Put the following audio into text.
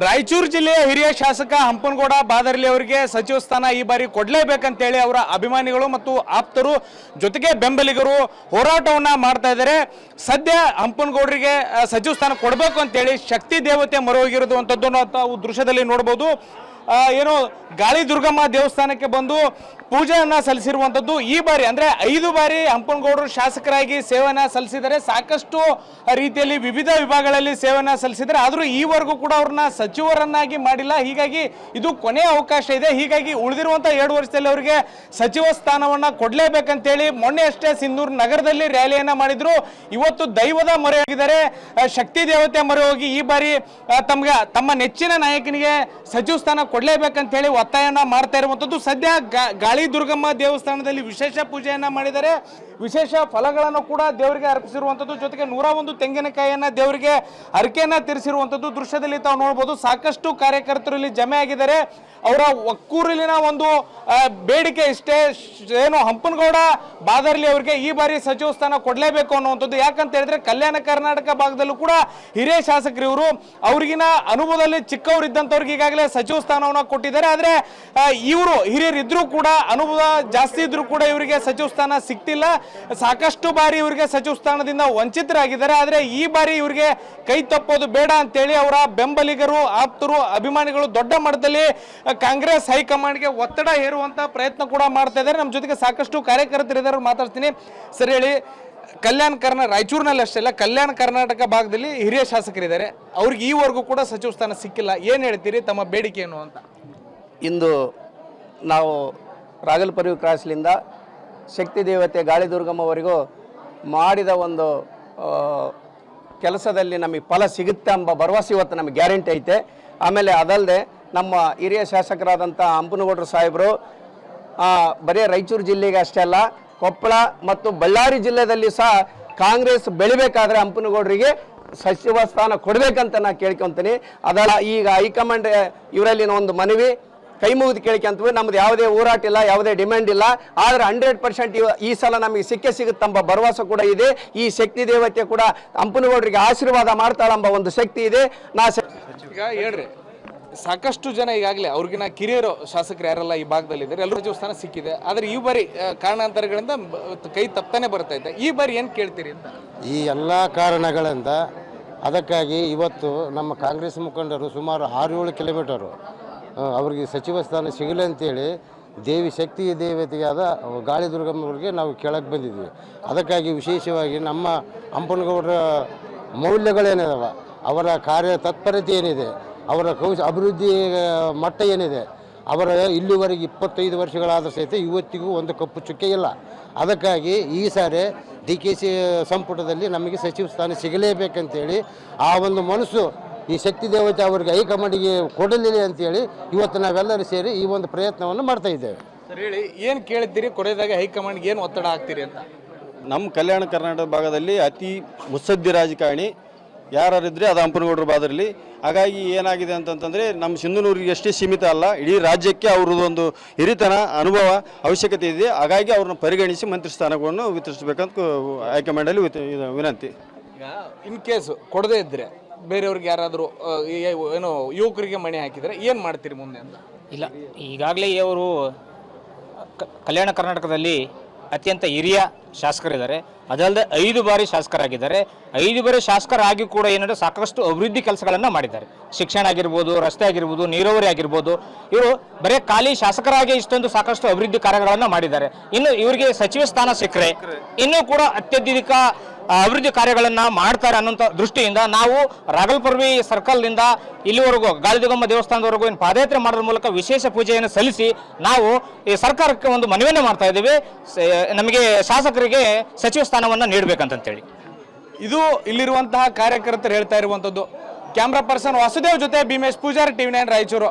ರಾಯಚೂರು ಜಿಲ್ಲೆಯ ಹಿರಿಯ ಶಾಸಕ ಹಂಪನಗೌಡ ಬಾದರ್ಲಿ ಅವರಿಗೆ ಸಚಿವ ಸ್ಥಾನ ಈ ಬಾರಿ ಕೊಡಲೇಬೇಕಂತೇಳಿ ಅವರ ಅಭಿಮಾನಿಗಳು ಮತ್ತು ಆಪ್ತರು ಜೊತೆಗೆ ಬೆಂಬಲಿಗರು ಹೋರಾಟವನ್ನ ಮಾಡ್ತಾ ಇದ್ದಾರೆ. ಸದ್ಯ ಹಂಪನಗೌಡರಿಗೆ ಸಚಿವ ಸ್ಥಾನ ಕೊಡಬೇಕು ಅಂತೇಳಿ ಶಕ್ತಿ ದೇವತೆ ಮೊರೆ ಹೋಗಿರುವಂಥದ್ದನ್ನು ತಾವು ದೃಶ್ಯದಲ್ಲಿ ನೋಡಬಹುದು. ಏನು ಗಾಳಿ ದುರ್ಗಮ್ಮ ದೇವಸ್ಥಾನಕ್ಕೆ ಬಂದು ಪೂಜೆಯನ್ನ ಸಲ್ಲಿಸಿರುವಂಥದ್ದು. ಈ ಬಾರಿ ಅಂದ್ರೆ 5 ಬಾರಿ ಹಂಪನಗೌಡರು ಶಾಸಕರಾಗಿ ಸೇವೆಯನ್ನ ಸಲ್ಲಿಸಿದರೆ, ಸಾಕಷ್ಟು ರೀತಿಯಲ್ಲಿ ವಿವಿಧ ವಿಭಾಗಗಳಲ್ಲಿ ಸೇವೆಯನ್ನ ಸಲ್ಲಿಸಿದರೆ, ಆದರೂ ಈವರೆಗೂ ಕೂಡ ಅವ್ರನ್ನ ಸಚಿವರನ್ನಾಗಿ ಮಾಡಿಲ್ಲ. ಹೀಗಾಗಿ ಇದು ಕೊನೆಯ ಅವಕಾಶ ಇದೆ. ಹೀಗಾಗಿ ಉಳಿದಿರುವಂತಹ 2 ವರ್ಷದಲ್ಲಿ ಅವರಿಗೆ ಸಚಿವ ಸ್ಥಾನವನ್ನ ಕೊಡಲೇಬೇಕಂತೇಳಿ ಮೊನ್ನೆ ಅಷ್ಟೇ ಸಿಂಧೂರು ನಗರದಲ್ಲಿ ರ್ಯಾಲಿಯನ್ನ ಮಾಡಿದ್ರು. ಇವತ್ತು ದೈವದ ಮೊರೆ ಹೋಗಿದ್ದಾರೆ, ಶಕ್ತಿ ದೇವತೆ ಮೊರೆ ಹೋಗಿ ಈ ಬಾರಿ ತಮ್ಮ ನೆಚ್ಚಿನ ನಾಯಕನಿಗೆ ಸಚಿವ ಸ್ಥಾನ ಕೊಡಲೇಬೇಕಂತ ಹೇಳಿ ಒತ್ತಾಯನ ಮಾಡ್ತಾ ಇರುವಂತದ್ದು. ಸದ್ಯ ಗಾಳಿ ದುರ್ಗಮ್ಮ ದೇವಸ್ಥಾನದಲ್ಲಿ ವಿಶೇಷ ಪೂಜೆಯನ್ನ ಮಾಡಿದರೆ, ವಿಶೇಷ ಫಲಗಳನ್ನು ಕೂಡ ದೇವರಿಗೆ ಅರ್ಪಿಸಿರುವಂಥದ್ದು. ಜೊತೆಗೆ 101 ತೆಂಗಿನಕಾಯಿಯನ್ನ ದೇವರಿಗೆ ಹರಕೆಯನ್ನ ತೀರಿಸಿರುವಂಥದ್ದು ದೃಶ್ಯದಲ್ಲಿ ತಾವು ನೋಡಬಹುದು. ಸಾಕಷ್ಟು ಕಾರ್ಯಕರ್ತರು ಇಲ್ಲಿ ಜಮೆ ಆಗಿದ್ದಾರೆ. ಅವರ ಒಕ್ಕೂರಿನ ಒಂದು ಬೇಡಿಕೆ ಇಷ್ಟೇ, ಏನು ಹಂಪನಗೌಡ ಬಾದರ್ಲಿ ಅವರಿಗೆ ಈ ಬಾರಿ ಸಚಿವ ಸ್ಥಾನ ಕೊಡಲೇಬೇಕು ಅನ್ನುವಂಥದ್ದು. ಯಾಕಂತ ಹೇಳಿದ್ರೆ ಕಲ್ಯಾಣ ಕರ್ನಾಟಕ ಭಾಗದಲ್ಲೂ ಕೂಡ ಹಿರಿಯ ಶಾಸಕರು ಇವರು, ಅವ್ರಿಗಿನ ಅನುಭವದಲ್ಲಿ ಚಿಕ್ಕವರು ಇದ್ದಂಥವ್ರಿಗೆ ಈಗಾಗಲೇ ಸಚಿವ ಸ್ಥಾನವನ್ನ ಕೊಟ್ಟಿದ್ದಾರೆ. ಆದ್ರೆ ಇವರು ಹಿರಿಯರಿದ್ರು ಕೂಡ, ಅನುಭವ ಜಾಸ್ತಿ ಇದ್ರು ಕೂಡ ಇವರಿಗೆ ಸಚಿವ ಸ್ಥಾನ ಸಿಕ್ತಿಲ್ಲ. ಸಾಕಷ್ಟು ಬಾರಿ ಇವರಿಗೆ ಸಚಿವ ಸ್ಥಾನದಿಂದ ವಂಚಿತರಾಗಿದ್ದಾರೆ. ಆದ್ರೆ ಈ ಬಾರಿ ಇವರಿಗೆ ಕೈ ತಪ್ಪೋದು ಬೇಡ ಅಂತೇಳಿ ಅವರ ಬೆಂಬಲಿಗರು, ಆಪ್ತರು, ಅಭಿಮಾನಿಗಳು ದೊಡ್ಡ ಮಟ್ಟದಲ್ಲಿ ಕಾಂಗ್ರೆಸ್ ಹೈಕಮಾಂಡ್ಗೆ ಒತ್ತಡ ಹೇರುವಂತ ಪ್ರಯತ್ನ ಕೂಡ ಮಾಡ್ತಾ ಇದ್ದಾರೆ. ನಮ್ಮ ಜೊತೆಗೆ ಸಾಕಷ್ಟು ಕಾರ್ಯಕರ್ತರಿದ್ದಾರೆ, ಮಾತಾಡ್ತೀನಿ. ಸರಿ ಹೇಳಿ, ರಾಯಚೂರಿನಲ್ಲಿ ಅಷ್ಟೇ ಅಲ್ಲ, ಕಲ್ಯಾಣ ಕರ್ನಾಟಕ ಭಾಗದಲ್ಲಿ ಹಿರಿಯ ಶಾಸಕರಿದ್ದಾರೆ, ಅವ್ರಿಗೆ ಈವರೆಗೂ ಕೂಡ ಸಚಿವ ಸ್ಥಾನ ಸಿಕ್ಕಿಲ್ಲ. ಏನು ಹೇಳ್ತೀರಿ, ತಮ್ಮ ಬೇಡಿಕೆ ಏನು ಅಂತ? ಇಂದು ನಾವು ರಾಗಲ್ಪುರಿ ಕ್ರಾಸ್ಲಿಂದ ಶಕ್ತಿ ದೇವತೆ ಗಾಳಿ ದುರ್ಗಮ್ಮವರೆಗೂ ಮಾಡಿದ ಒಂದು ಕೆಲಸದಲ್ಲಿ ನಮಗೆ ಫಲ ಸಿಗುತ್ತೆ ಎಂಬ ಭರವಸೆ ಇವತ್ತು ನಮಗೆ ಗ್ಯಾರಂಟಿ ಐತೆ. ಆಮೇಲೆ ಅದಲ್ಲದೆ ನಮ್ಮ ಹಿರಿಯ ಶಾಸಕರಾದಂಥ ಹಂಪನಗೌಡರು ಸಾಹೇಬರು ಬರೀ ರಾಯಚೂರು ಜಿಲ್ಲೆಗೆ ಅಷ್ಟೇ ಅಲ್ಲ, ಕೊಪ್ಪಳ ಮತ್ತು ಬಳ್ಳಾರಿ ಜಿಲ್ಲೆಯಲ್ಲಿ ಸಹ ಕಾಂಗ್ರೆಸ್ ಬೆಳಿಬೇಕಾದ್ರೆ ಹಂಪನಗೌಡರಿಗೆ ಸಚಿವ ಸ್ಥಾನ ಕೊಡಬೇಕಂತ ನಾನು ಕೇಳ್ಕೊತೀನಿ. ಅದಲ್ಲ, ಈಗ ಹೈಕಮಾಂಡ್ ಇವರಲ್ಲಿನ ಒಂದು ಮನವಿ ಕೈ ಮುಗಿದು ಕೇಳ್ಕೊಂತೀವಿ. ನಮ್ದು ಯಾವುದೇ ಹೋರಾಟ ಇಲ್ಲ, ಯಾವುದೇ ಡಿಮ್ಯಾಂಡ್ ಇಲ್ಲ. ಆದರೆ 100% ಈ ಸಲ ನಮಗೆ ಸಿಗುತ್ತಂಬ ಭರವಸೆ ಕೂಡ ಇದೆ. ಈ ಶಕ್ತಿ ದೇವತೆ ಕೂಡ ಹಂಪನಗೌಡರಿಗೆ ಆಶೀರ್ವಾದ ಮಾಡ್ತಾಳೆಂಬ ಒಂದು ಶಕ್ತಿ ಇದೆ. ಈಗ ಹೇಳ್ರಿ, ಸಾಕಷ್ಟು ಜನ ಈಗಾಗಲೇ ಅವ್ರಿಗಿನ ಕಿರಿಯರು ಶಾಸಕರು ಯಾರೆಲ್ಲ ಈ ಭಾಗದಲ್ಲಿ ಇದ್ದಾರೆ, ಎಲ್ಲರೂ ಸಚಿವ ಸ್ಥಾನ ಸಿಕ್ಕಿದೆ. ಆದರೆ ಈ ಬಾರಿ ಕಾರಣಾಂತರಗಳಿಂದ ಕೈ ತಪ್ಪತಾನೆ ಬರ್ತಾ ಇದೆ. ಈ ಬಾರಿ ಏನು ಕೇಳ್ತೀರಿ ಅಂತ? ಈ ಎಲ್ಲ ಕಾರಣಗಳಿಂದ ಅದಕ್ಕಾಗಿ ಇವತ್ತು ನಮ್ಮ ಕಾಂಗ್ರೆಸ್ ಮುಖಂಡರು ಸುಮಾರು 6-7 ಕಿಲೋಮೀಟರು ಅವರಿಗೆ ಸಚಿವ ಸ್ಥಾನ ಸಿಗಲಿ ಅಂತೇಳಿ ಶಕ್ತಿ ದೇವತೆಯಾದ ಗಾಳಿ ದುರ್ಗಮ್ಮವ್ರಿಗೆ ನಾವು ಕೇಳಕ್ಕೆ ಬಂದಿದ್ವಿ. ಅದಕ್ಕಾಗಿ ವಿಶೇಷವಾಗಿ ನಮ್ಮ ಹಂಪನಗೌಡರ ಮೌಲ್ಯಗಳೇನಿದಾವೆ, ಅವರ ಕಾರ್ಯ ತತ್ಪರತೆ ಏನಿದೆ, ಅವರ ಅಭಿವೃದ್ಧಿ ಮಟ್ಟ ಏನಿದೆ, ಅವರ ಇಲ್ಲಿವರೆಗೆ 25 ವರ್ಷಗಳಾದ ಸಹಿತ ಇವತ್ತಿಗೂ ಒಂದು ಕಪ್ಪು ಚುಕ್ಕೆ ಇಲ್ಲ. ಅದಕ್ಕಾಗಿ ಈ ಸಾರಿ DKC ಸಂಪುಟದಲ್ಲಿ ನಮಗೆ ಸಚಿವ ಸ್ಥಾನ ಸಿಗಲೇಬೇಕಂತೇಳಿ ಆ ಒಂದು ಮನಸ್ಸು ಈ ಶಕ್ತಿ ದೇವತೆ ಅವರಿಗೆ ಹೈಕಮಾಂಡಿಗೆ ಕೊಡಲಿಲ್ಲ ಅಂತೇಳಿ ಇವತ್ತು ನಾವೆಲ್ಲರೂ ಸೇರಿ ಈ ಒಂದು ಪ್ರಯತ್ನವನ್ನು ಮಾಡ್ತಾ ಇದ್ದೇವೆ. ಸರಿ ಹೇಳಿ, ಏನು ಕೇಳ್ತೀರಿ ಕೊನೆಯದಾಗ ಹೈಕಮಾಂಡ್ಗೆ ಏನು ಒತ್ತಡ ಆಗ್ತೀರಿ ಅಂತ? ನಮ್ಮ ಕಲ್ಯಾಣ ಕರ್ನಾಟಕ ಭಾಗದಲ್ಲಿ ಅತಿ ಮುತ್ಸದ್ದಿ ರಾಜಕಾರಣಿ ಯಾರಿದ್ರೆ ಅದು ಹಂಪನಗೌಡರು ಬಾದರ್ಲಿ. ಹಾಗಾಗಿ ಏನಾಗಿದೆ ಅಂತಂತಂದರೆ ನಮ್ಮ ಸಿಂಧನೂರಿಗೆ ಅಷ್ಟೇ ಸೀಮಿತ ಅಲ್ಲ, ಇಡೀ ರಾಜ್ಯಕ್ಕೆ ಅವ್ರದ್ದೊಂದು ಹಿರಿತನ ಅನುಭವ ಅವಶ್ಯಕತೆ ಇದೆ. ಹಾಗಾಗಿ ಅವ್ರನ್ನ ಪರಿಗಣಿಸಿ ಮಂತ್ರಿ ಸ್ಥಾನಗಳನ್ನು ವಿತರಿಸಬೇಕಂತ ಹೈಕಮಾಂಡಲ್ಲಿ ವಿನಂತಿ. ಈಗ ಇನ್ ಕೇಸ್ ಕೊಡದೇ ಇದ್ದರೆ ಬೇರೆಯವ್ರಿಗೆ ಯಾರಾದರೂ ಏನೋ ಯುವಕರಿಗೆ ಮಣೆ ಹಾಕಿದರೆ ಏನು ಮಾಡ್ತೀರಿ ಮುಂದೆ ಅಂತ? ಇಲ್ಲ, ಈಗಾಗಲೇ ಇವರು ಕಲ್ಯಾಣ ಕರ್ನಾಟಕದಲ್ಲಿ ಅತ್ಯಂತ ಹಿರಿಯ ಶಾಸಕರಿದ್ದಾರೆ. ಅದಲ್ಲದೆ 5 ಬಾರಿ ಶಾಸಕರಾಗಿದ್ದಾರೆ. 5 ಬಾರಿ ಶಾಸಕರಾಗಿ ಕೂಡ ಏನಂದರೆ ಸಾಕಷ್ಟು ಅಭಿವೃದ್ಧಿ ಕೆಲಸಗಳನ್ನು ಮಾಡಿದ್ದಾರೆ. ಶಿಕ್ಷಣ ಆಗಿರ್ಬೋದು, ರಸ್ತೆ ಆಗಿರ್ಬೋದು, ನೀರಾವರಿ ಆಗಿರ್ಬೋದು. ಇವರು ಬರೀ ಖಾಲಿ ಶಾಸಕರಾಗಿ ಇಷ್ಟೊಂದು ಸಾಕಷ್ಟು ಅಭಿವೃದ್ಧಿ ಕಾರ್ಯಗಳನ್ನು ಮಾಡಿದ್ದಾರೆ. ಇನ್ನು ಇವರಿಗೆ ಸಚಿವ ಸ್ಥಾನ ಸಿಕ್ಕರೆ ಇನ್ನೂ ಕೂಡ ಅತ್ಯಧಿಕ ಅಭಿವೃದ್ಧಿ ಕಾರ್ಯಗಳನ್ನು ಮಾಡ್ತಾರೆ ಅನ್ನೋಂಥ ದೃಷ್ಟಿಯಿಂದ ನಾವು ರಾಗಲ್ಪುರ್ವಿ ಸರ್ಕಲ್ನಿಂದ ಇಲ್ಲಿವರೆಗೂ ಗಾಳಿದುರ್ಗಮ್ಮ ದೇವಸ್ಥಾನದವರೆಗೂ ಏನು ಪಾದಯಾತ್ರೆ ಮಾಡೋದ್ರ ಮೂಲಕ ವಿಶೇಷ ಪೂಜೆಯನ್ನು ಸಲ್ಲಿಸಿ ನಾವು ಈ ಸರ್ಕಾರಕ್ಕೆ ಒಂದು ಮನವಿಯನ್ನು ಮಾಡ್ತಾ ಇದ್ದೀವಿ, ನಮಗೆ ಶಾಸಕರಿಗೆ ಸಚಿವ ಸ್ಥಾನವನ್ನು ನೀಡಬೇಕಂತೇಳಿ. ಇದು ಇಲ್ಲಿರುವಂತಹ ಕಾರ್ಯಕರ್ತರು ಹೇಳ್ತಾ ಇರುವಂಥದ್ದು. ಕ್ಯಾಮ್ರಾ ಪರ್ಸನ್ ವಾಸುದೇವ್ ಜೊತೆ ಭೀಮೇಶ್ ಪೂಜಾರಿ, TV9 ರಾಯಚೂರು.